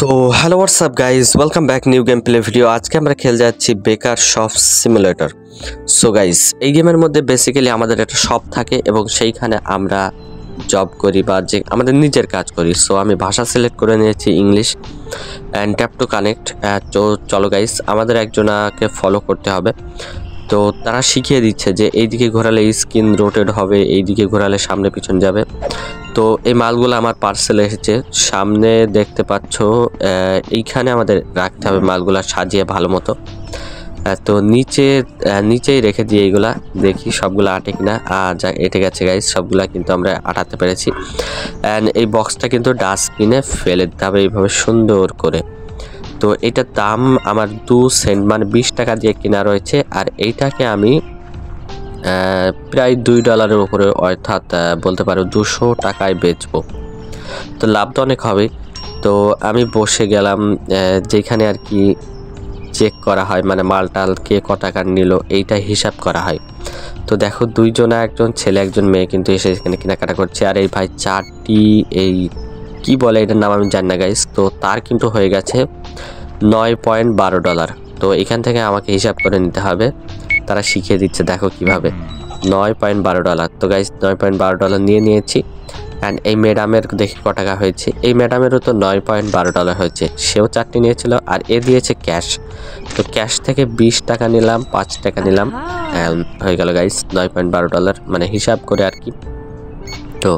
তো hello WhatsApp guys, welcome back new game play video. আজকে আমরা খেলে যাচ্ছি বেকার শপ সিমুলেটর। সো গাইজ, এই গেমের মধ্যে বেসিক্যালি আমাদের একটা শপ থাকে এবং সেইখানে আমরা জব করি বা যে আমাদের নিজের কাজ করি। সো আমি ভাষা সিলেক্ট করে নিয়েছি English and tap to connect. তো চলো গাইজ, আমাদের একজনকে ফলো করতে হবে। তো তারা শিখিয়ে দিচ্ছে যে এইদিকে ঘোরালে স্ক্রিন রোটেট হবে, এইদিকে ঘোরালে সামনে পিছন যাবে। তো এই মালগুলো আমার পার্সেল এসেছে, সামনে দেখতে পাচ্ছ। এইখানে আমাদের রাখতে হবে মালগুলা সাজিয়ে ভালো মতো। তো নিচেই রেখে দিই এইগুলা, দেখি সবগুলো আটে কিনা। যা এটে গেছে গাইজ, সবগুলা কিন্তু আমরা আটাতে পেরেছি। অ্যান্ড এই বক্সটা কিন্তু ডাস্টবিনে ফেলে দিতে হবে এইভাবে সুন্দর করে। তো এটার দাম আমার 2 সেন্ট মানে 20 টাকা দিয়ে কেনা রয়েছে। আর এইটাকে আমি প্রায় $2 উপরে, অর্থাৎ বলতে পারো 200 টাকায় বেচবো। তো লাভ তো অনেক হবে। তো আমি বসে গেলাম যেখানে আর কি চেক করা হয়, মানে মালটাল কে ক টাকার নিল এইটা হিসাব করা হয়। তো দেখো দুইজনা, একজন ছেলে একজন মেয়ে কিন্তু এসে এখানে কেনাকাটা করছে। আর এই ভাই চারটি, এই কি বলে এটার নাম আমি জানি না গাইস। তো তার কিন্তু হয়ে গেছে $9.12। তো এখান থেকে আমাকে হিসাব করে নিতে হবে। তারা শিখিয়ে দিচ্ছে, দেখো কিভাবে $9.12। তো গাইস $9.12 নিয়ে নিয়েছি। অ্যান্ড এই ম্যাডামের দেখি ক টাকা হয়েছে। এই ম্যাডামেরও তো $9.12 হয়েছে, সেও চারটি নিয়েছিল আর এ দিয়েছে ক্যাশ। তো ক্যাশ থেকে 20 টাকা নিলাম, 5 টাকা নিলাম, হয়ে গেল গাইস $9.12, মানে হিসাব করে আর কি। তো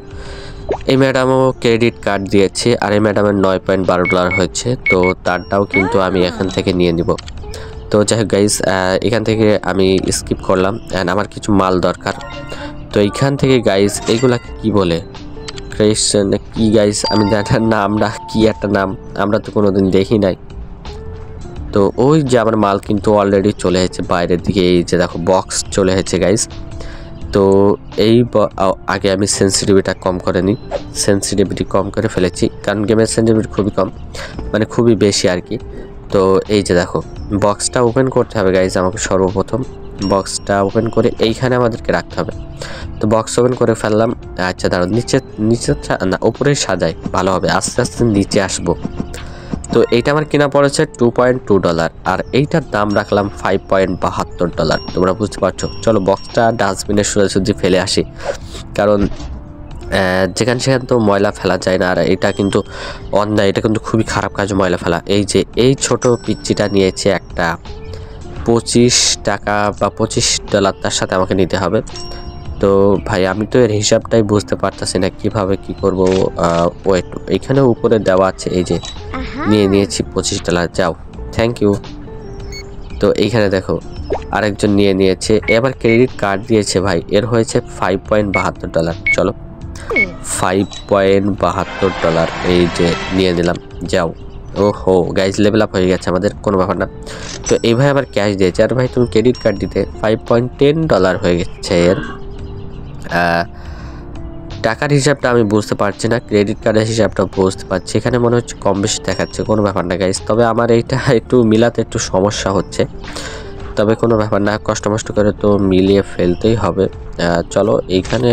এই ম্যাডামও ক্রেডিট কার্ড দিয়েছে আর এই ম্যাডামের $9.12 হয়েছে। তো তারটাও কিন্তু আমি এখান থেকে নিয়ে নিব। তো যাই হোক গাইস, এখান থেকে আমি স্কিপ করলাম। অ্যান্ড আমার কিছু মাল দরকার। তো এইখান থেকে গাইস এইগুলাকে কি বলে, ক্রেশন কি গাইস আমি জানার নামটা কি, একটা নাম আমরা তো কোনোদিন দেখি নাই। তো ওই যে আমার মাল কিন্তু অলরেডি চলে এসেছে বাইরের দিকে, এই যে দেখো বক্স চলে এসেছে গাইস। তো এই আগে আমি সেন্সিটিভিটা কম করে নিই, সেন্সিটিভিটি কম করে ফেলেছি কারণ গেমের সেন্সিটিভিটি খুবই কম, মানে খুবই বেশি আর কি। তো এই যে দেখো বক্সটা ওপেন করতে হবে গাইজ আমাকে। সর্বপ্রথম বক্সটা ওপেন করে এইখানে আমাদেরকে রাখতে হবে। তো বক্স ওপেন করে ফেললাম। আচ্ছা দাঁড়ো, নিচে না উপরে সাজাই ভালো হবে, আস্তে আস্তে নিচে আসবো। তো এইটা আমার কিনা পড়েছে $2.2 আর এইটার দাম রাখলাম $5.72। তোমরা বুঝতে পারছো। চলো বক্সটা ডাস্টবিনে সোজাসুজি ফেলে আসি, কারণ যেখানে সেখানে তো ময়লা ফেলা যায় না। আর এটা কিন্তু অন্যায়, এটা কিন্তু খুবই খারাপ কাজ ময়লা ফেলা। এই যে এই ছোট পিচ্চিটা নিয়েছে একটা 25 টাকা বা $25, তার সাথে আমাকে নিতে হবে। তো ভাই আমি তো এর হিসাবটাই বুঝতে পারতেছি না কিভাবে কি করব। ওয়েট, এইখানে উপরে দেওয়া আছে, এই যে নিয়ে নিয়েছি $25। যাও, থ্যাংক ইউ। তো এইখানে দেখো আরেকজন নিয়ে নিয়েছে, এবার ক্রেডিট কার্ড দিয়েছে ভাই, এর হয়েছে $5.72। চলো $5.72 এই যে নিয়ে নিলাম, যাও। ওহো গাইজ, লেভেল আপ হয়ে গেছে আমাদের, কোনো ব্যাপার না। তো এই ভাই আবার ক্যাশ দিয়েছে, আর ভাই তুমি ক্রেডিট কার্ড দিতে $5.10 হয়ে গেছে এর। টাকার হিসাবটা আমি বুঝতে পারছি না, ক্রেডিট কার্ডের হিসাবটা বুঝতে পারছি। এখানে মনে হচ্ছে কম বেশি দেখাচ্ছে, কোনো ব্যাপার না গাইজ। তবে আমার এইটা একটু মিলাতে একটু সমস্যা হচ্ছে, তবে কোনো ব্যাপার না, কষ্ট মষ্ট করে তো মিলিয়ে ফেলতেই হবে। চলো এইখানে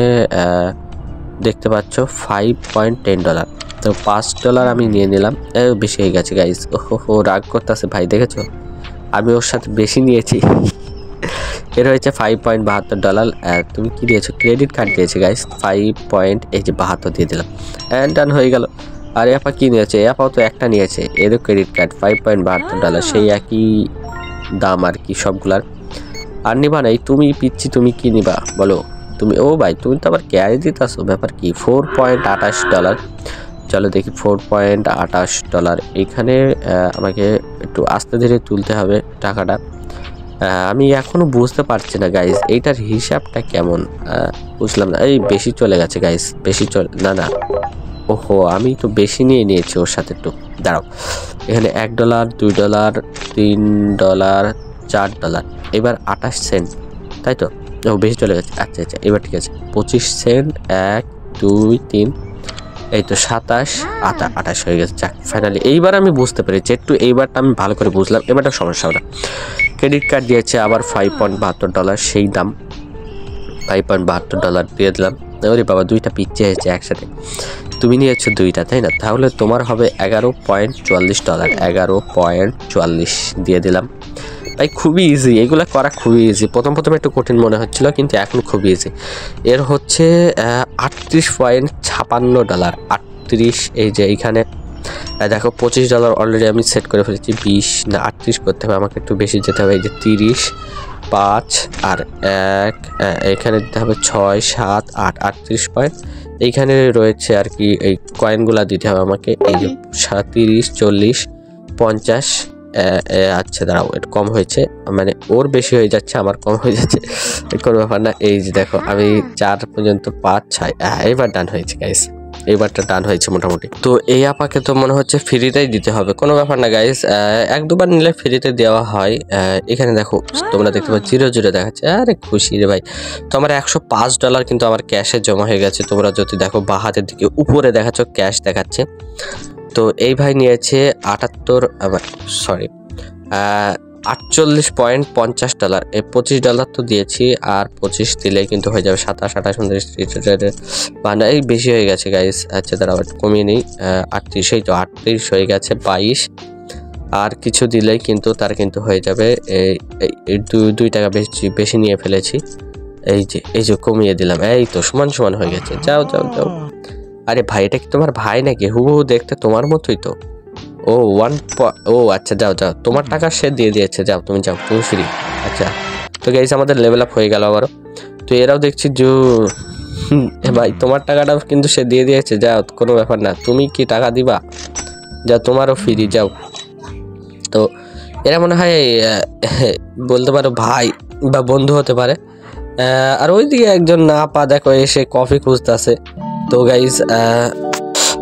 দেখতে পাচ্ছ $5.10। তো $5 আমি নিয়ে নিলাম, বেশি হয়ে গেছে গাইজ। ও রাগ করতেছে ভাই, দেখেছো আমি ওর সাথে বেশি নিয়েছি। এর হয়েছে $5.72। তুমি কি দিয়েছো? ক্রেডিট কার্ড দিয়েছে গাইস, 5.72 দিয়ে দিলাম, অ্যান্ড ডান হয়ে গেল। আর এপা কি নিয়েছে? এপাও তো একটা নিয়েছে, এরও ক্রেডিট কার্ড $5.72, সেই একই দাম আর কি সবগুলার। আর নিবা নাই তুমি পিচ্ছি, তুমি কি নিবা বলো তুমি? ও ভাই তুমি তো আবার ক্যারি দিতেছো, ব্যাপার কি? $4.28। চলো দেখি $4.28। এইখানে আমাকে একটু আস্তে ধীরে তুলতে হবে টাকাটা। আমি এখনো বুঝতে পারছি না গাইজ এইটার হিসাবটা কেমন, বুঝলাম না। এই বেশি চলে গেছে গাইজ, বেশি না না, ওহো আমি তো বেশি নিয়ে নিয়েছি ওর সাথে। একটু দাঁড়াও, এখানে $1, $2, $3, $4, এবার 28 সেন্ট, তাই তো? ও বেশি চলে গেছে, আচ্ছা আচ্ছা এবার ঠিক আছে। 25 সেন্ট, 1 2 3, এই তো 27, 28 হয়ে গেছে। যাক ফাইনালি এইবার আমি বুঝতে পেরেছি একটু, এইবারটা আমি ভালো করে বুঝলাম, এবারটা সমস্যা হবে না। ক্রেডিট কার্ড দিয়েছে আবার $5.72, সেই দাম $5.72 দিয়ে দিলাম। ওরে বাবা, দুইটা পিচ্ছে হয়েছে একসাথে। তুমি নিয়েছো 2টা, তাই না? তাহলে তোমার হবে $11.44, $11.44 দিয়ে দিলাম। ভাই খুবই ইজি, এগুলো করা খুবই ইজি। প্রথম একটু কঠিন মনে হচ্ছিল, কিন্তু এখন খুবই ইজি। এর হচ্ছে $38.56, 38। এই যে এইখানে দেখো $25 অলরেডি আমি সেট করে ফেলেছি। 20 না 38 করতে হবে, আমাকে একটু বেশি যেতে হবে। এই যে 30, 5 আর 1, এখানে দিতে হবে 6, 7, 8, 38 পয়েন্ট। এইখানে রয়েছে আর কি এই কয়েনগুলা দিতে হবে আমাকে। এই যে 30, 40, 50। আচ্ছা দাঁড়াও, একটু কম হয়েছে, মানে ওর বেশি হয়ে যাচ্ছে, আমার কম হয়ে যাচ্ছে, কোনো ব্যাপার না। এই যে দেখো আমি 4 পর্যন্ত 5, 6, এবার ডান হয়েছে গাইস, এইবারটা ডান হয়েছে মোটামুটি। তো এই আপাকে তো মনে হচ্ছে ফ্রিতেই দিতে হবে, কোনো ব্যাপার না গাইস, 1-2বার নিলে ফ্রিতে দেওয়া হয়। এখানে দেখো তোমরা দেখতে পাচ্ছ 0 দেখাচ্ছে, আরে খুশি রে ভাই। তো আমার $105 কিন্তু আমার ক্যাশে জমা হয়ে গেছে। তোমরা যদি দেখো বাঁ হাতের দিকে উপরে দেখাচ্ছ ক্যাশ দেখাচ্ছে। তো এই ভাই নিয়েছে $48.50। এই $25 তো দিয়েছি, আর 25 দিলে কিন্তু হয়ে যাবে 27, 28, 29, মানে এই বেশি হয়ে গেছে গাইস। আচ্ছা দাঁড়াও একটু কমিয়ে নিই, 38, এই তো 38 হয়ে গেছে। 22 আর কিছু দিলেই কিন্তু তার কিন্তু হয়ে যাবে এই 2 টাকা বেশি নিয়ে ফেলেছি। এই যে কমিয়ে দিলাম, এই তো সমান হয়ে গেছে। যাও। আরে ভাই এটা কি তোমার ভাই নাকি? হুবহু দেখতে তোমার মতোই তো। ও আচ্ছা যাও, তোমার টাকা সে দিয়ে দিয়েছে, যাও তুমি ফ্রি। আচ্ছা তো গাইস আমাদের লেভেল আপ হয়ে গেল আবারও। তো এরাও দেখছি যে ভাই তোমার টাকাটা কিন্তু সে দিয়ে দিয়েছে, যাও কোনো ব্যাপার না। তুমি কি টাকা দিবা? যাও তোমারও ফ্রি, যাও। তো এরা মনে হয় বলতে পারো ভাই বা বন্ধু হতে পারে। আর ওইদিকে একজন না পা দেখো এসে কফি খুঁজতেছে। তো গাইস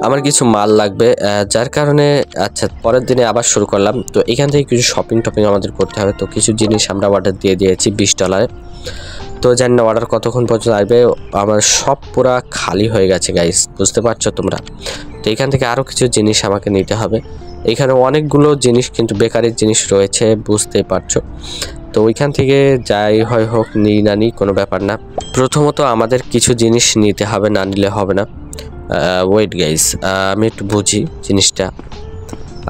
আমার কিছু মাল লাগবে, যার কারণে আচ্ছা পরের দিনে আবার শুরু করলাম। তো এখান থেকে কিছু শপিং আমাদের করতে হবে। তো কিছু জিনিস আমরা অর্ডার দিয়ে দিয়েছি $20। তো জানি না অর্ডার কতক্ষণ পর্যন্ত আসবে, আমার সব পুরা খালি হয়ে গেছে গাইস, বুঝতে পারছো তোমরা। তো এখান থেকে আরও কিছু জিনিস আমাকে নিতে হবে। এখানে অনেকগুলো জিনিস কিন্তু বেকারির জিনিস রয়েছে, বুঝতেই পারছো। তো ওইখান থেকে যাই হয় হোক না নিই কোনো ব্যাপার না। প্রথমত আমাদের কিছু জিনিস নিতে হবে, না নিলে হবে না। ওয়েট গাইস, আমি একটু বুঝি জিনিসটা।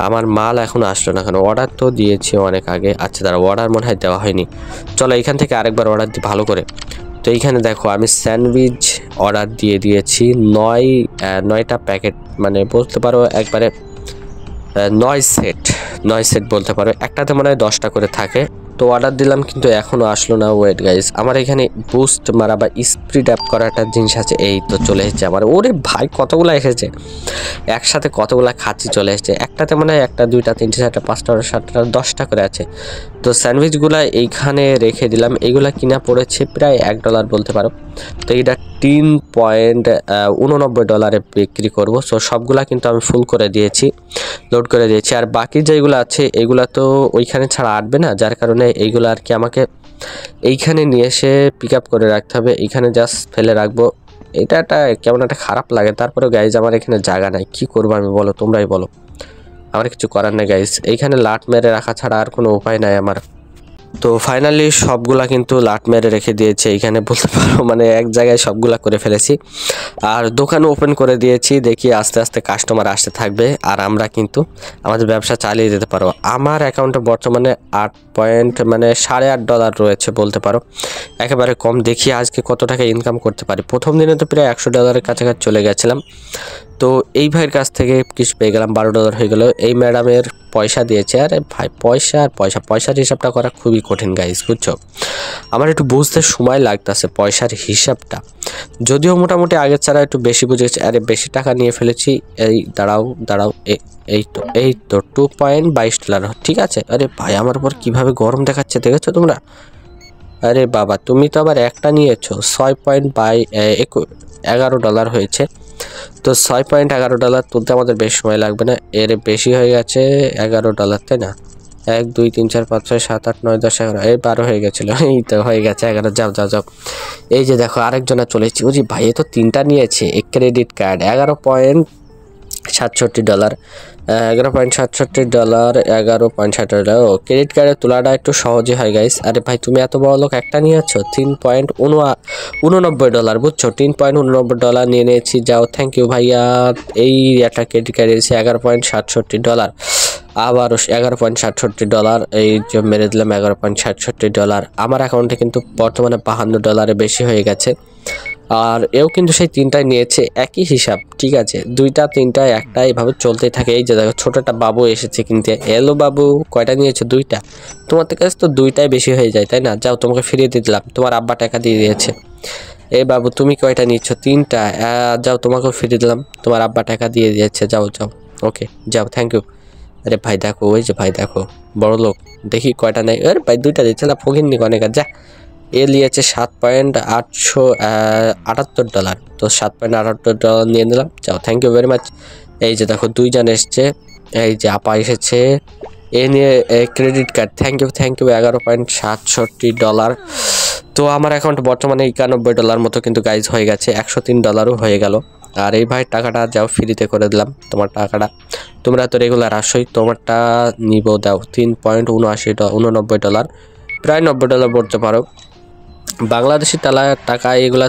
আমার মাল এখন আসলো না কেন? অর্ডার তো দিয়েছি অনেক আগে। আচ্ছা দাঁড়া, অর্ডার মনে হয় দেওয়া হয়নি। চলো এখান থেকে আরেকবার অর্ডার দিই ভালো করে। তো এইখানে দেখো আমি স্যান্ডউইচ অর্ডার দিয়ে দিয়েছি 9টা প্যাকেট, মানে বলতে পারো একবারে 9 সেট বলতে পারো। একটাতে মনে হয় 10টা করে থাকে। তো অর্ডার দিলাম কিন্তু এখনও আসলো না। ওয়েট গাইস, আমার এখানে বুস্ট মারা বা স্পিড আপ করা একটা জিনিস আছে। এই তো চলে এসেছে আমার। ওরে ভাই কতগুলো এসেছে একসাথে, কতগুলো খাচ্ছি চলে এসেছে। একটাতে মনে হয় 1টা 2টা 3টে 4টা 5টা 7টা 10টা করে আছে। তো স্যান্ডউইচগুলো এইখানে রেখে দিলাম। এইগুলা কিনা পড়েছে প্রায় $1 বলতে পারো। তো এটা $3.89 বিক্রি করব। সো সবগুলা কিন্তু আমি ফুল করে দিয়েছি, লোড করে দিয়েছি। আর বাকি যেগুলো আছে এগুলা তো ওইখানে ছাড়া আটবে না, যার কারণে এইগুলো আর কি আমাকে এইখানে নিয়ে এসে পিক আপ করে রাখতে হবে। এইখানে জাস্ট ফেলে রাখবো। এটা কেমন একটা খারাপ লাগে। তারপরে গাইজ আমার এখানে জায়গা নাই, কি করবো আমি বলো, তোমরাই বলো। আমার কিছু করার নেই গাইজ, এইখানে লাট মেরে রাখা ছাড়া আর কোনো উপায় নাই আমার। তো ফাইনালি সবগুলা কিন্তু লাট মেরে রেখে দিয়েছে এইখানে, বলতে পারো মানে এক জায়গায় সবগুলা করে ফেলেছি। আর দোকান ওপেন করে দিয়েছি, দেখি আস্তে আস্তে কাস্টমার আসতে থাকবে আর আমরা কিন্তু আমাদের ব্যবসা চালিয়ে যেতে পারো। আমার অ্যাকাউন্টে বর্তমানে মানে $8.5 রয়েছে বলতে পারো, একেবারে কম। দেখি আজকে কত টাকা ইনকাম করতে পারি। প্রথম দিনে তো প্রায় $100 কাছাকাছি চলে গেছিলাম। তো এই ভাইয়ের কাছ থেকে কিছু পেয়ে গেলাম, $12 হয়ে গেল। এই ম্যাডামের পয়সা দিয়েছে। আরে ভাই পয়সার হিসাবটা করা খুবই কঠিন গাইস, বুঝছো। আমার একটু বুঝতে সময় লাগতেছে পয়সার হিসাবটা, যদিও মোটামুটি আগের ছাড়া একটু বেশি বুঝেছি। আরে বেশি টাকা নিয়ে ফেলেছি। এই দাঁড়াও এই তো $2.22, ঠিক আছে। আরে ভাই আমার উপর কিভাবে গরম দেখাচ্ছে দেখেছো তোমরা? আরে বাবা তুমি তো আবার একটা নিয়েছো। $6.11 হয়েছে। তো $6.11 তুলতে আমাদের বেশি সময় লাগবে না, এর বেশি হয়ে গেছে $11, তাই না? 1 2 3 4 5 6 7 8 9 10 11, এই 12 হয়ে গেছিল। এই তো হয়ে গেছে 11। যাও। এই যে দেখো আরেকজনা চলে এসেছি। ওজি ভাই এ তো 3টা নিয়েছে। Credit card $67, $11.67, $11.60। ও ক্রেডিট কার্ডের তোলাটা একটু সহজই হয় গাইস। আরে ভাই তুমি এত বড় লোক একটা নিয়ে যাচ্ছ, $3.89, বুঝছো, $3.89 নিয়ে নিয়েছি। যাও, থ্যাংক ইউ ভাইয়া। এই একটা ক্রেডিট কার্ড এসেছে $11.67, আবারও $11.67, এই যে মেরে দিলাম $11.67। আমার অ্যাকাউন্টে কিন্তু বর্তমানে $52 বেশি হয়ে গেছে। আর এও কিন্তু সেই তিনটাই নিয়েছে, একই হিসাব, ঠিক আছে, দুইটা তিনটা একটা এভাবে চলতেই থাকে। এই যে দেখো ছোট একটা বাবু এসেছে কিনতে। এলো বাবু, কয়টা নিয়েছে? দুইটা। তোমার কাছে তো দুইটাই বেশি হয়ে যায়, তাই না? যাও, তোমাকে ফিরিয়ে দিয়ে দিলাম, তোমার আব্বা টাকা দিয়ে দিয়েছে। এই বাবু তুমি কয়টা নিচ্ছ? তিনটা। যাও, তোমাকেও ফিরিয়ে দিলাম, তোমার আব্বা টাকা দিয়ে দিয়েছে। যাও যাও, ওকে যাও, থ্যাংক ইউ। আরে ভাই দেখো, ওই যে ভাই দেখো, বড় লোক, দেখি কয়টা নেই। আরে ভাই দুইটা দিচ্ছে না, ফকিরনি অনেক। যা, এ নিয়েছে $7.78, তো $7.78 নিয়ে নিলাম। যাও, থ্যাংক ইউ ভেরি মাচ। এই যে দেখো দুইজন এসছে, এই যে আপা এসেছে, এ নিয়ে ক্রেডিট কার্ড, থ্যাংক ইউ $11.67। তো আমার অ্যাকাউন্ট বর্তমানে $91 মতো কিন্তু গাইজ হয়ে গেছে, $103 হয়ে গেল। আর এই ভাই টাকাটা যাও, ফ্রিতে করে দিলাম তোমার টাকাটা, তোমরা তো রেগুলার আসোই, তোমারটা নিব, দাও $3.89, প্রায় $90 বলতে পারো। বাংলাদেশি টাকা এগুলা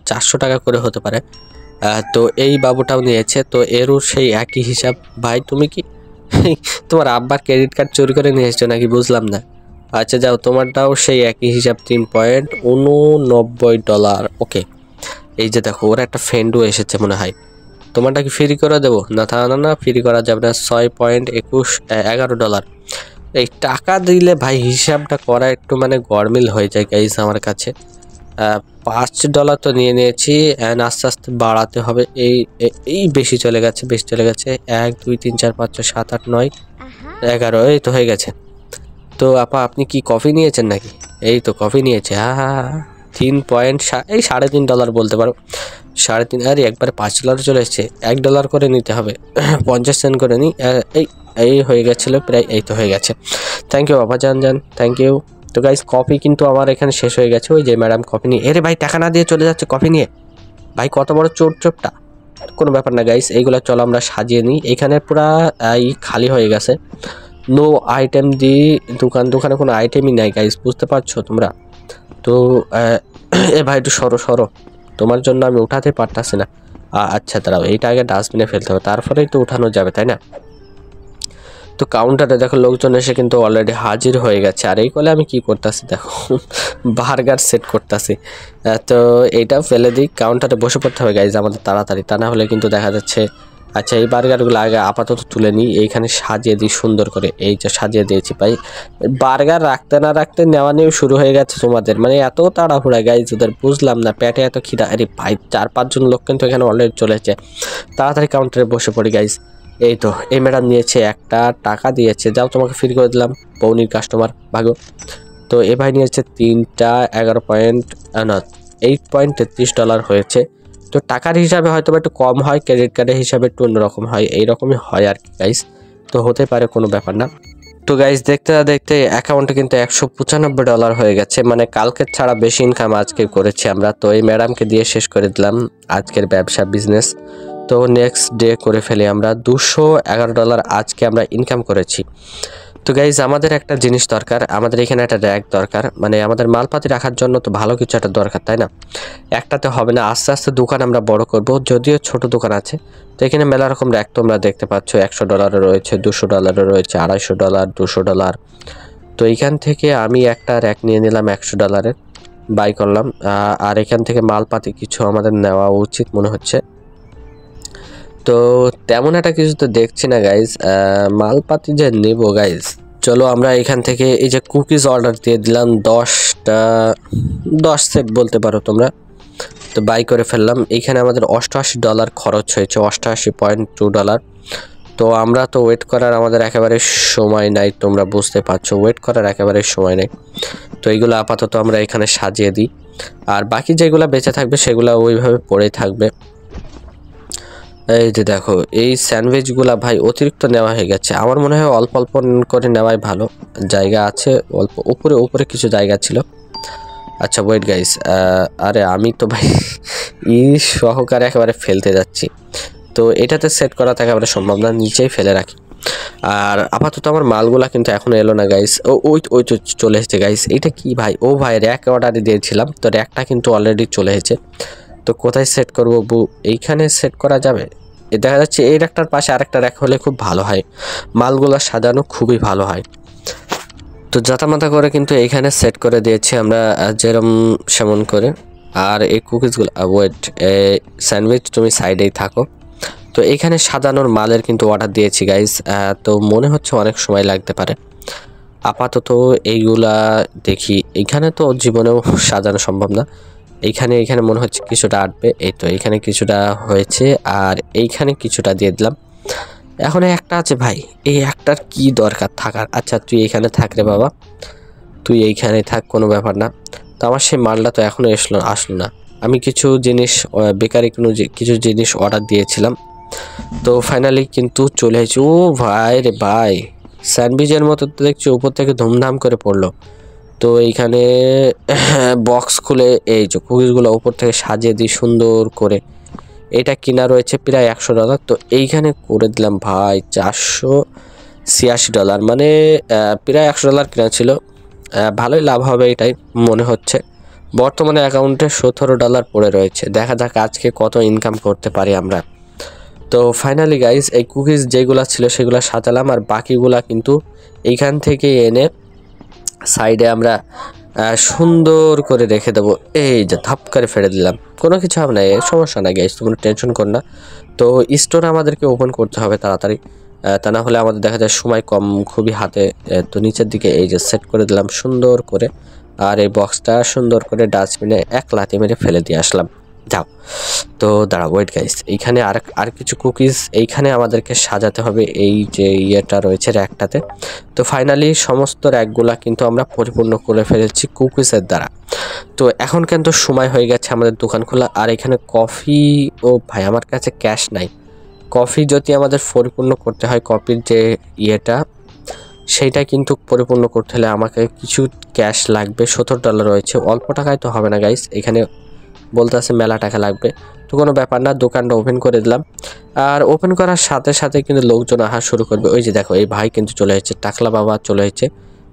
400 টাকা করে হতে পারে। তো এই বাবুটাও নিয়েছে, তো এরও সেই একই হিসাব। ভাই তুমি কি তোমার আব্বার ক্রেডিট কার্ড চুরি করে নিয়ে এসছো নাকি, বুঝলাম না। আচ্ছা যাও, তোমারটাও সেই একই হিসাব, $3.89। ওকে, এই যে দেখো ওর একটা ফ্রেন্ডও এসেছে মনে হয়, তোমারটা কি ফ্রি করে দেবো? না না না, ফ্রি করা যাবে না। $6.11। এই টাকা দিলে ভাই হিসাবটা করা একটু মানে গরমিল হয়ে যায় গাইস আমার কাছে। $5 তো নিয়ে নিয়েছি, অ্যান্ড আস্তে আস্তে বাড়াতে হবে। এই বেশি চলে গেছে, 1 2 3 4 5 6 7 8 9 11, এই তো হয়ে গেছে। তো আপা আপনি কি কফি নিয়েছেন নাকি? এই তো কফি নিয়েছে, হ্যাঁ, $3.3 বলতে পারো, 3.5। আরে একবারে $5 চলে এসছে, $1 করে নিতে হবে, 50 সেন্ট করে নিই। এই হয়ে গেছিলো প্রায়, এই তো হয়ে গেছে। থ্যাংক ইউ বাবা, যান, থ্যাংক ইউ। তো গাইস কফি কিন্তু আমার এখানে শেষ হয়ে গেছে, ওই যে ম্যাডাম কফি নিয়ে, এরে ভাই টাকা না দিয়ে চলে যাচ্ছে কফি নিয়ে, ভাই কত বড় চোপটা। কোনো ব্যাপার না গাইস, এইগুলো চলো আমরা সাজিয়ে নিই। এখানে পুরা খালি হয়ে গেছে, নো আইটেম দি দোকানে কোনো আইটেমই নাই গাইস, বুঝতে পারছো তোমরা? তো এ ভাই একটু সরো, তোমার জন্য আমি উঠাতে পারতাছি না। আচ্ছা দাঁড়াও, এইটা আগে ডাস্টবিনে ফেলতে হবে, তারপরেই তো উঠানো যাবে, তাই না? তো কাউন্টারে দেখো লোকজন এসে কিন্তু অলরেডি হাজির হয়ে গেছে। আর এই কলে আমি কি করতেছি দেখো, বার্গার সেট করতেছি। তো এইটাও ফেলে দিই, কাউন্টারে বসে পড়তে হবে গাইজ আমাদের তাড়াতাড়ি, তা না হলে কিন্তু দেখা যাচ্ছে। আচ্ছা এই বার্গারগুলো আগে আপাতত তুলে নিই, এইখানে সাজিয়ে দিই সুন্দর করে। এই যে সাজিয়ে দিয়েছি ভাই, বার্গার রাখতে না রাখতে নেওয়া নিয়েও শুরু হয়ে গেছে তোমাদের, মানে এত তাড়াহুড়া গাইজ ওদের, বুঝলাম না পেটে এত খিদা। আরে ভাই 4-5 জন লোক কিন্তু এখানে অলরেডি চলেছে, তাড়াতাড়ি কাউন্টারে বসে পড়ি গাইজ। এই তো এই ম্যাডাম নিয়েছে একটা, টাকা দিয়েছে, যাও তোমাকে ফ্রি করে দিলাম, পৌনির কাস্টমার ভাগো। তো এ ভাই নিয়েছে 3টা $8.33 হয়েছে। তো টাকার হিসাবে হয়তো একটু কম হয়, ক্রেডিট কার্ডের হিসাবে একটু অন্যরকম হয়, এইরকমই হয় আর কি গাইস, তো হতে পারে, কোনো ব্যাপার না। তো গাইস দেখতে দেখতে অ্যাকাউন্টে কিন্তু $195 হয়ে গেছে, মানে কালকের ছাড়া বেশি ইনকাম আজকে করেছি আমরা। তো এই ম্যাডামকে দিয়ে শেষ করে দিলাম আজকের ব্যবসা বিজনেস। তো নেক্সট ডে করে ফেলি আমরা, $211 আজকে আমরা ইনকাম করেছি। তো গাইজ আমাদের একটা জিনিস দরকার, আমাদের এখানে একটা র্যাক দরকার, মানে আমাদের মালপাতি রাখার জন্য তো ভালো কিছু একটা দরকার, তাই না? একটাতে হবে না, আস্তে আস্তে দোকান আমরা বড় করব, যদিও ছোট দোকান আছে। তো এখানে মেলা রকম র্যাক তোমরা দেখতে পাচ্ছ, $100 রয়েছে, $200 রয়েছে, $250, $200। তো এইখান থেকে আমি একটা র্যাক নিয়ে নিলাম $100, বাই করলাম। আর এখান থেকে মালপাতি কিছু আমাদের নেওয়া উচিত মনে হচ্ছে। তো তেমন একটা কিছু তো দেখছি না গাইজ, মালপাতি যে নেব গাইজ, চলো আমরা এখান থেকে এই যে কুকিজ অর্ডার দিয়ে দিলাম 10 সেট বলতে পারো তোমরা। তো বাই করে ফেললাম। এইখানে আমাদের $88 খরচ হয়েছে, $88.2। তো আমরা তো ওয়েট করার আমাদের একেবারে সময় নাই, তোমরা বুঝতে পারছো, ওয়েট করার একেবারে সময় নেই। তো এইগুলো আপাতত আমরা এখানে সাজিয়ে দিই, আর বাকি যেগুলো বেঁচে থাকবে সেগুলো ওইভাবে পড়ে থাকবে। এই যে দেখো এই স্যান্ডউইচগুলা ভাই অতিরিক্ত নেওয়া হয়ে গেছে, আমার মনে হয় অল্প অল্প করে নেওয়াই ভালো, জায়গা আছে অল্প, উপরে কিছু জায়গা ছিল। আচ্ছা ওয়েট গাইস, আরে আমি তো ভাই ই সহকারে একেবারে ফেলতে যাচ্ছি। তো এটাতে সেট করা থাকে আমরা সম্ভব না, নিচেই ফেলে রাখি। আর আপাতত আমার মালগুলা কিন্তু এখনো এলো না গাইস। ওই তো চলে এসেছে গাইস। এইটা কি ভাই? ও ভাই র্যাক অর্ডার দিয়েছিলাম, তো র্যাকটা কিন্তু অলরেডি চলে এসেছে। তো কোথায় সেট করবো বু? এইখানে সেট করা যাবে? দেখা যাচ্ছে এই র্যাকটার পাশে আরেকটা র্যাক হলে খুব ভালো হয়, মালগুলা সাজানো খুবই ভালো হয়। তো জাতামাতা করে কিন্তু এইখানে সেট করে দিয়েছি আমরা, যেরম সেমন করে। আর এই কুকিজগুলো ওয়েট, স্যান্ডউইচ তুমি সাইডেই থাকো। তো এইখানে সাজানোর মালের কিন্তু অর্ডার দিয়েছি গাইস। তো মনে হচ্ছে অনেক সময় লাগতে পারে। আপাতত এইগুলা দেখি, এইখানে তো জীবনেও সাজানো সম্ভব না। এইখানে মনে হচ্ছে কিছুটা আটবে। এই তো এইখানে কিছুটা হয়েছে, আর এইখানে কিছুটা দিয়ে দিলাম। এখন একটা আছে ভাই, এই একটার কি দরকার থাকার? আচ্ছা তুই এইখানে থাক রে বাবা, তুই এইখানে থাক, কোনো ব্যাপার না। তো আমার সেই মালটা তো এখনও আসলো না। আমি কিছু জিনিস বেকারি কিছু জিনিস অর্ডার দিয়েছিলাম, তো ফাইনালি কিন্তু চলে এসেছি। ও ভাই রে ভাই, স্যান্ডউইচের মতো তো দেখছি উপর থেকে ধুমধাম করে পড়লো। তো এইখানে বক্স খুলে এই যে কুকিজগুলো উপর থেকে সাজিয়ে দিই সুন্দর করে। এটা কিনা রয়েছে প্রায় $100। তো এইখানে করে দিলাম ভাই $486, মানে প্রায় $100 কেনা ছিল। ভালোই লাভ হবে এটাই মনে হচ্ছে। বর্তমানে অ্যাকাউন্টে $17 পড়ে রয়েছে। দেখা যাক আজকে কত ইনকাম করতে পারি আমরা। তো ফাইনালি গাইস এই কুকিজ যেগুলো ছিল সেগুলো সাজালাম, আর বাকিগুলা কিন্তু এইখান থেকে এনে সাইডে আমরা সুন্দর করে রেখে দেবো। এই যে ধাপ করে ফেলে দিলাম, কোনো কিছু হবে না, সমস্যা নাই গাইস, তোমরা টেনশন কর না। তো স্টোর আমাদেরকে ওপেন করতে হবে তাড়াতাড়ি, তা না হলে আমাদের দেখা যায় সময় কম খুবই হাতে। তো নিচের দিকে এই যে সেট করে দিলাম সুন্দর করে, আর এই বক্সটা সুন্দর করে ডাস্টবিনে এক লাথি মেরে ফেলে দিয়ে আসলাম। যাও, তো দাঁড়া ওয়েট গাইস, এইখানে আর কিছু কুকিজ এইখানে আমাদেরকে সাজাতে হবে, এই যে ইয়েটা রয়েছে র্যাকটাতে। তো ফাইনালি সমস্ত র্যাকগুলা কিন্তু আমরা পরিপূর্ণ করে ফেলেছি কুকিজের দ্বারা। তো এখন কিন্তু সময় হয়ে গেছে আমাদের দোকান খোলা। আর এখানে কফি, ও ভাই আমার কাছে ক্যাশ নাই। কফি যদি আমাদের পরিপূর্ণ করতে হয়, কফির যে ইয়েটা সেইটা কিন্তু পরিপূর্ণ করতে হলে আমাকে কিছু ক্যাশ লাগবে। $17 রয়েছে, অল্প টাকায় তো হবে না গাইস, এখানে বলতে আছে মেলা টাকা লাগবে। তো কোনো ব্যাপার না, দোকানটা ওপেন করে দিলাম। আর ওপেন করার সাথে সাথে কিন্তু লোকজন আসা শুরু করবে। ওই যে দেখো এই ভাই কিন্তু চলে এসেছে, টাকলা বাবা চলে এসেছে।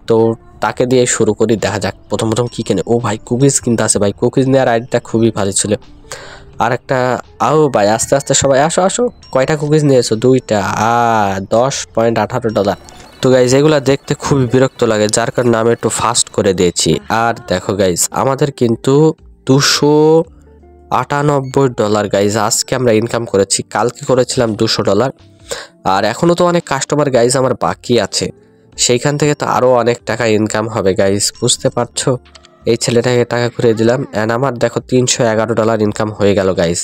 তো তাকে দিয়ে শুরু করি, দেখা যাক প্রথম কি কেনে। ও ভাই কুকিজ কিনতে আছে ভাই, কুকিজ নেওয়ার আইডিয়াটা খুবই ভালো ছিল। আর একটা আও ভাই, আস্তে আস্তে সবাই আসো। কয়টা কুকিজ নিয়েছো? 2টা। $10.18। তো গাইজ এগুলা দেখতে খুবই বিরক্ত লাগে, যার কারণে আমি একটু ফাস্ট করে দিয়েছি। আর দেখো গাইজ আমাদের কিন্তু $298 গাইজ আজকে আমরা ইনকাম করেছি। কালকে করেছিলাম $200। আর এখনও তো অনেক কাস্টমার গাইজ আমার বাকি আছে, সেইখান থেকে তো আরও অনেক টাকা ইনকাম হবে গাইজ, বুঝতে পারছো। এই ছেলেটাকে টাকা করে দিলাম, অ্যান্ড আমার দেখো $311 ইনকাম হয়ে গেল গাইজ।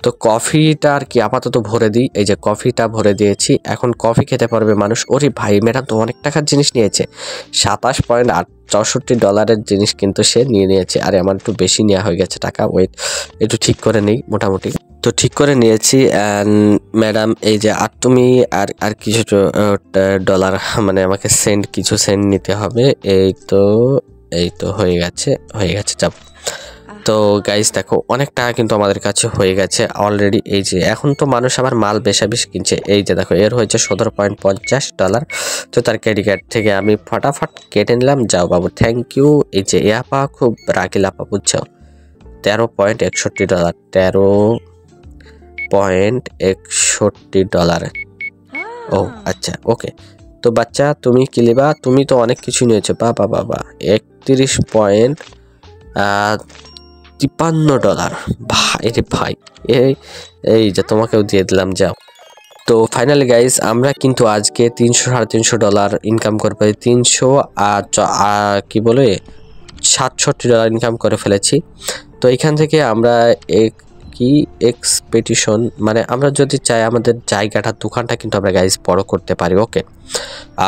তো কফিটা আর কি আপাতত ভরে দিই, এই যে কফিটা ভরে দিয়েছি, এখন কফি খেতে পারবে মানুষ। ওরে ভাই ম্যাডাম তো অনেক টাকার জিনিস নিয়েছে, $27.64 জিনিস কিন্তু সে নিয়েছে। আরে আমার একটু বেশি নেওয়া হয়ে গেছে টাকা, ওয়েট একটু ঠিক করে নেই মোটামুটি। তো ঠিক করে নিয়েছি। অ্যান্ড ম্যাডাম এই যে আর তুমি আর কিছু ডলার, মানে আমাকে কিছু সেন্ট নিতে হবে। এই তো হয়ে গেছে যাব। তো গাইস দেখো অনেক টাকা কিন্তু আমাদের কাছে হয়ে গেছে অলরেডি। এই যে এখন তো মানুষ আবার মাল বেশি কিনছে। এই যে দেখো এর হয়েছে $17.50। তো তার ক্রেডিট কার্ড থেকে আমি ফটাফট কেটে নিলাম। যাও বাবু, থ্যাংক ইউ। এই যে আপা খুব রাগিল আপা, বুঝছো। $13.61, $13.61। ও আচ্ছা ওকে। তো বাচ্চা তুমি কি লিবা? তুমি তো অনেক কিছু নিয়েছো, বাবা 31.53 ভাই রে ভাই, এই যে তোমাকেও দিয়ে দিলাম, যাও। তো ফাইনালি গাইস আমরা কিন্তু আজকে $300-350 ইনকাম করে পাই, 367 ইনকাম করে ফেলেছি। তো এখান থেকে আমরা এক্সপেডিশন, মানে আমরা যদি চাই আমাদের জায়গাটা দোকানটা কিন্তু আমরা গাইস বড় করতে পারি, ওকে।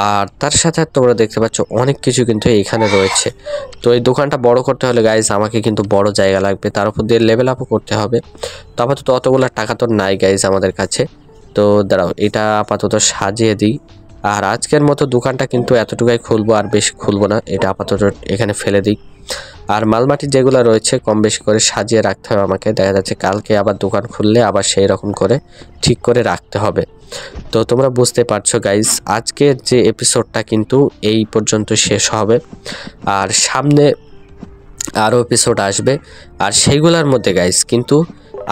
আর তার সাথে তোমরা দেখতে পাচ্ছ অনেক কিছু কিন্তু এখানে রয়েছে। তো এই দোকানটা বড় করতে হলে গাইস আমাকে কিন্তু বড় জায়গা লাগবে, তার উপর দিয়ে লেভেল আপও করতে হবে। তো আপাতত অতগুলো টাকা তো নাই গাইস আমাদের কাছে। তো দাঁড়াও এটা আপাতত সাজিয়ে দিই। আর আজকের মতো দোকানটা কিন্তু এতটুকুই খুলবো, আর বেশি খুলবো না, এটা আপাতত এখানে ফেলে দিই। আর মালমাটি যেগুলো রয়েছে কম বেশি করে সাজিয়ে রাখতে হবে আমাকে। দেখা যাচ্ছে কালকে আবার দোকান খুললে আবার সেই রকম করে ঠিক করে রাখতে হবে। তো তোমরা বুঝতে পারছো গাইস, আজকের যে এপিসোডটা কিন্তু এই পর্যন্ত শেষ হবে। আর সামনে আরও এপিসোড আসবে, আর সেইগুলোর মধ্যে গাইস কিন্তু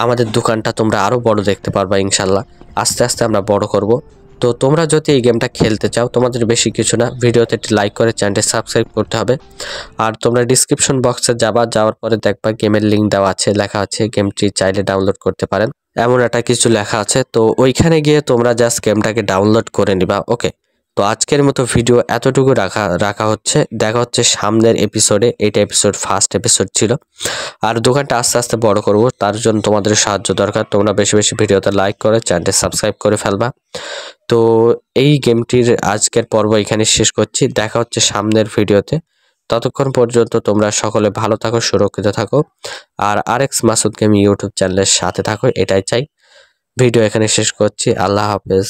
আমাদের দোকানটা তোমরা আরও বড় দেখতে পারবা ইনশাল্লাহ। আস্তে আস্তে আমরা বড় করব। তো তোমরা যদি এই গেমটা খেলতে চাও, তোমাদের বেশি কিছু না, ভিডিওতে একটি লাইক করে চ্যানেলটি সাবস্ক্রাইব করতে হবে। আর তোমরা ডিসক্রিপশন বক্সে যাওয়ার পরে দেখবা গেমের লিঙ্ক দেওয়া আছে, লেখা আছে গেমটি চাইলে ডাউনলোড করতে পারেন, এমন একটা কিছু লেখা আছে। তো ওইখানে গিয়ে তোমরা জাস্ট গেমটাকে ডাউনলোড করে নিবা। ওকে, তো আজকের মতো ভিডিও এতটুকু রাখা হচ্ছে। দেখা হচ্ছে সামনের এপিসোডে। এটা ফার্স্ট এপিসোড ছিল। আর দোকানটা আস্তে আস্তে বড় করব, তার জন্য তোমাদের সাহায্য দরকার। তোমরা বেশি বেশি ভিডিওতে লাইক করে চ্যানেলটি সাবস্ক্রাইব করে ফেলবা। তো এই গেমটির আজকের পর্ব এখানে শেষ করছি। দেখা হচ্ছে সামনের ভিডিওতে। ততক্ষণ পর্যন্ত তোমরা সকলে ভালো থাকো, সুরক্ষিত থাকো, আর আরএক্স মাসুদ গেম ইউটিউব চ্যানেলের সাথে থাকো, এটাই চাই। ভিডিও এখানে শেষ করছি। আল্লাহ হাফেজ।